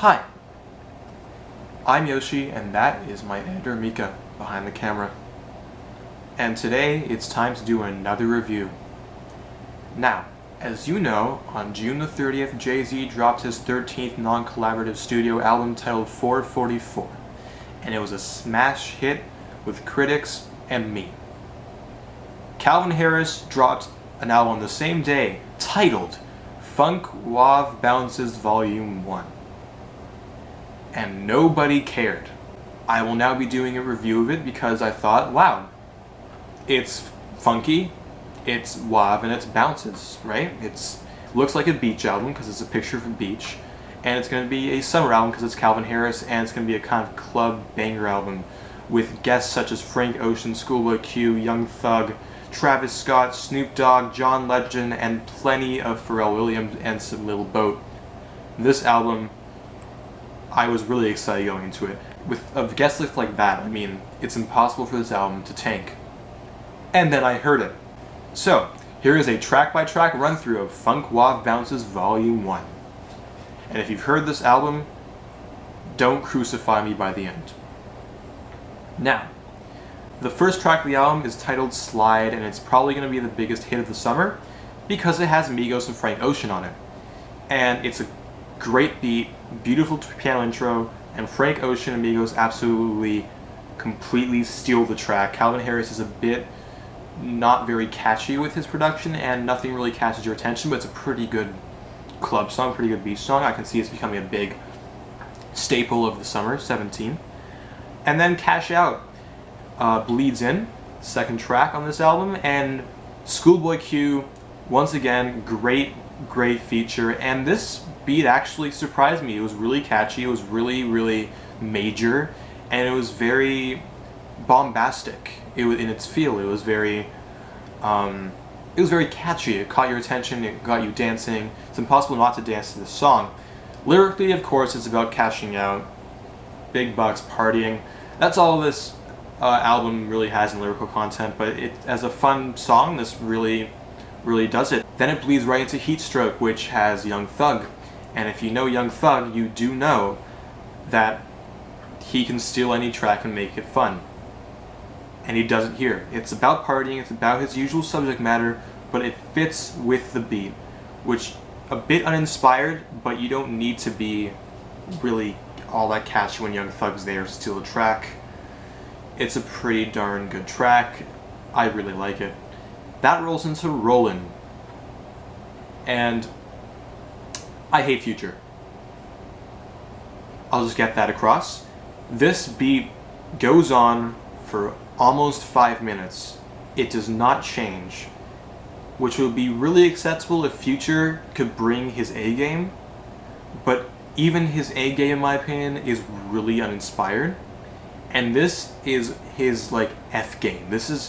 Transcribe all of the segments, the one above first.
Hi, I'm Yoshi, and that is my editor Mika behind the camera. And today it's time to do another review. Now, as you know, on June the 30th, Jay-Z dropped his 13th non-collaborative studio album titled 444, and it was a smash hit with critics and me. Calvin Harris dropped an album the same day titled Funk WAV Bounces Volume 1. And nobody cared. I will now be doing a review of it because I thought, wow, it's funky, it's WAV, and it's bounces, right? It looks like a beach album because it's a picture of a beach, and it's going to be a summer album because it's Calvin Harris, and it's going to be a kind of club banger album with guests such as Frank Ocean, Schoolboy Q, Young Thug, Travis Scott, Snoop Dogg, John Legend, and plenty of Pharrell Williams and some Lil Boat. This album, I was really excited going into it. With a guest list like that, I mean, it's impossible for this album to tank. And then I heard it. So, here is a track-by-track run-through of Funk WAV Bounces Volume 1. And if you've heard this album, don't crucify me by the end. Now, the first track of the album is titled Slide, and it's probably going to be the biggest hit of the summer because it has Migos and Frank Ocean on it. And it's a great beat, beautiful piano intro, and Frank Ocean and Migos absolutely, completely steal the track. Calvin Harris is a bit not very catchy with his production, and nothing really catches your attention, but it's a pretty good club song, pretty good beach song. I can see it's becoming a big staple of the summer, 17. And then Cash Out bleeds in, second track on this album, and Schoolboy Q, once again, great feature, and this beat actually surprised me. It was really catchy, it was really major, and it was very bombastic. It was in its feel. It was very catchy. It caught your attention. It got you dancing. It's impossible not to dance to this song. Lyrically, of course, it's about cashing out, big bucks, partying. That's all this album really has in lyrical content. But as a fun song, this really does it. Then it bleeds right into Heatstroke, which has Young Thug. And if you know Young Thug, you do know that he can steal any track and make it fun. And he does it here. It's about partying, it's about his usual subject matter, but it fits with the beat, which a bit uninspired, but you don't need to be really all that catchy when Young Thug's there to steal a track. It's a pretty darn good track. I really like it. That rolls into Rollin'. And I hate Future. I'll just get that across. This beat goes on for almost 5 minutes. It does not change, which would be really acceptable if Future could bring his A game, but even his A game, in my opinion, is really uninspired, and this is his F game. This is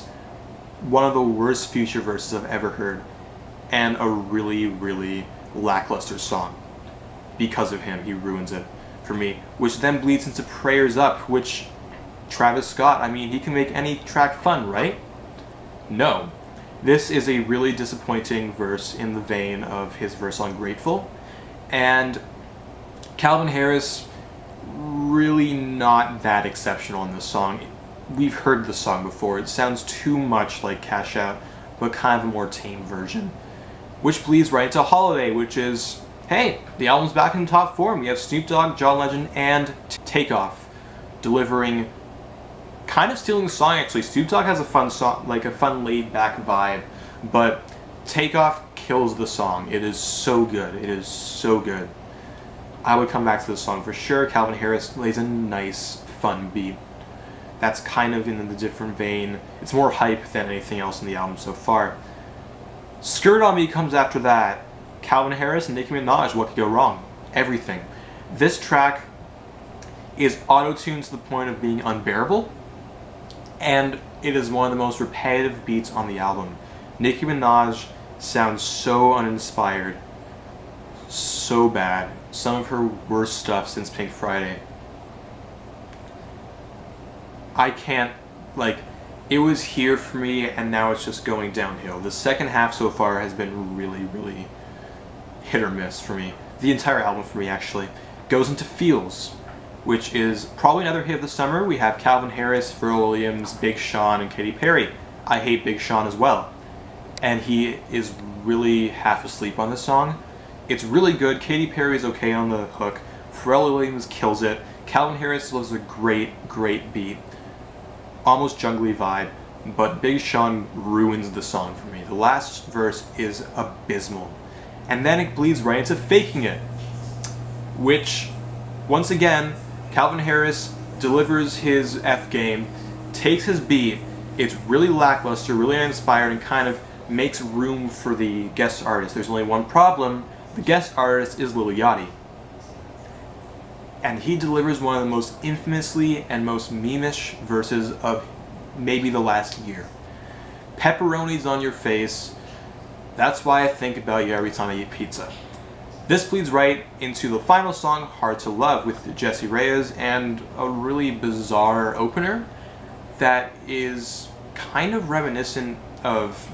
one of the worst Future verses I've ever heard, and a really lackluster song. Because of him, he ruins it for me, which then bleeds into Prayers Up, which Travis Scott, I mean, he can make any track fun, right? No. This is a really disappointing verse in the vein of his verse on Grateful, and Calvin Harris, really not that exceptional in this song. We've heard the song before. It sounds too much like Cash Out, but kind of a more tame version. Which bleeds right into Holiday, which is, hey, the album's back in top form. We have Snoop Dogg, John Legend, and Takeoff delivering, kind of stealing the song actually. Snoop Dogg has a fun song, a fun laid-back vibe, but Takeoff kills the song. It is so good. It is so good. I would come back to this song for sure. Calvin Harris lays a nice, fun beat. That's kind of in the different vein. It's more hype than anything else in the album so far. Skirt on Me comes after that. Calvin Harris and Nicki Minaj, what could go wrong? Everything. This track is auto-tuned to the point of being unbearable, and it is one of the most repetitive beats on the album. Nicki Minaj sounds so uninspired, so bad. Some of her worst stuff since Pink Friday. I can't, it was here for me, and now it's just going downhill. The second half so far has been really hit or miss for me. The entire album for me, actually. goes into Feels, which is probably another hit of the summer. We have Calvin Harris, Pharrell Williams, Big Sean, and Katy Perry. I hate Big Sean as well, and he is really half asleep on this song. It's really good. Katy Perry is okay on the hook. Pharrell Williams kills it. Calvin Harris delivers a great beat. Almost jungly vibe, but Big Sean ruins the song for me. The last verse is abysmal. And then it bleeds right into Faking It, which, once again, Calvin Harris delivers his F game, takes his beat. It's really lackluster, really uninspired, and kind of makes room for the guest artist. There's only one problem. The guest artist is Lil Yachty. And he delivers one of the most infamously and most meme-ish verses of maybe the last year. Pepperoni's on your face. That's why I think about you every time I eat pizza. This bleeds right into the final song, Hard to Love, with Jessie Reyez, and a really bizarre opener that is kind of reminiscent of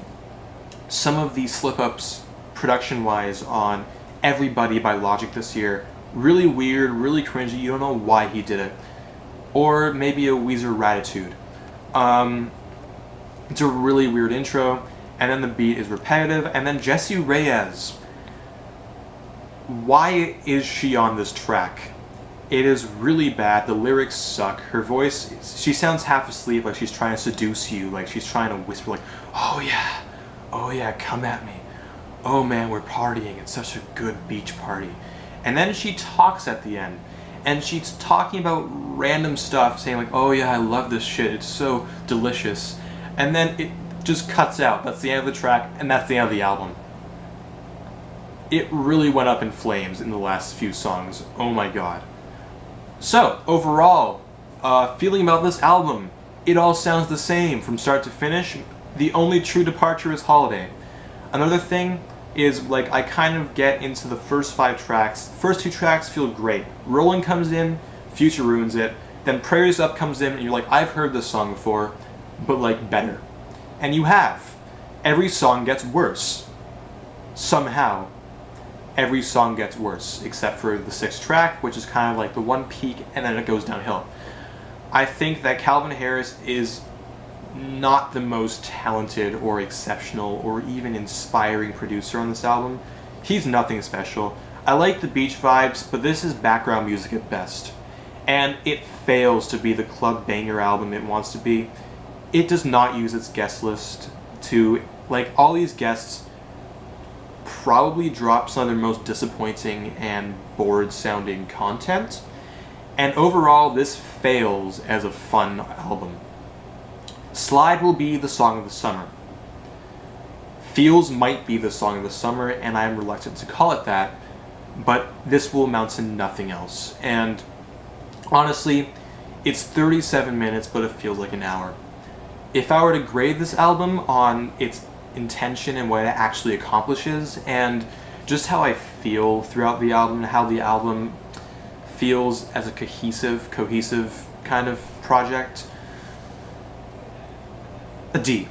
some of the slip-ups production-wise on Everybody by Logic this year. Really weird, really cringy, you don't know why he did it. Or maybe a Weezer Ratitude. It's a really weird intro, and then the beat is repetitive, and then Jessie Reyez. Why is she on this track? It is really bad. The lyrics suck. Her voice, she sounds half asleep, like she's trying to seduce you, like she's trying to whisper, like, oh yeah, come at me. Oh man, we're partying. It's such a good beach party. And then she talks at the end, and she's talking about random stuff, saying like, oh yeah, I love this shit. It's so delicious. And then it just cuts out. That's the end of the track, and that's the end of the album. It really went up in flames in the last few songs. Oh my god. So, overall, feeling about this album, it all sounds the same from start to finish. The only true departure is Holiday. Another thing is, like, I kind of get into the first 5 tracks. First 2 tracks feel great. Rolling comes in, Future ruins it. Then Prayers Up comes in, and you're like, I've heard this song before, but like better. And you have. Every song gets worse. Somehow. Every song gets worse, except for the 6th track, which is kind of like the one peak, and then it goes downhill. I think that Calvin Harris is not the most talented or exceptional or even inspiring producer on this album. He's nothing special. I like the beach vibes, but this is background music at best. And it fails to be the club banger album it wants to be. It does not use its guest list to, like, all these guests probably drop some of their most disappointing and bored sounding content. And overall, this fails as a fun album. Slide will be the song of the summer. Feels might be the song of the summer, and I am reluctant to call it that, but this will amount to nothing else. And honestly, it's 37 minutes, but it feels like an hour. If I were to grade this album on its intention and what it actually accomplishes, and just how I feel throughout the album, and how the album feels as a cohesive kind of project, a D.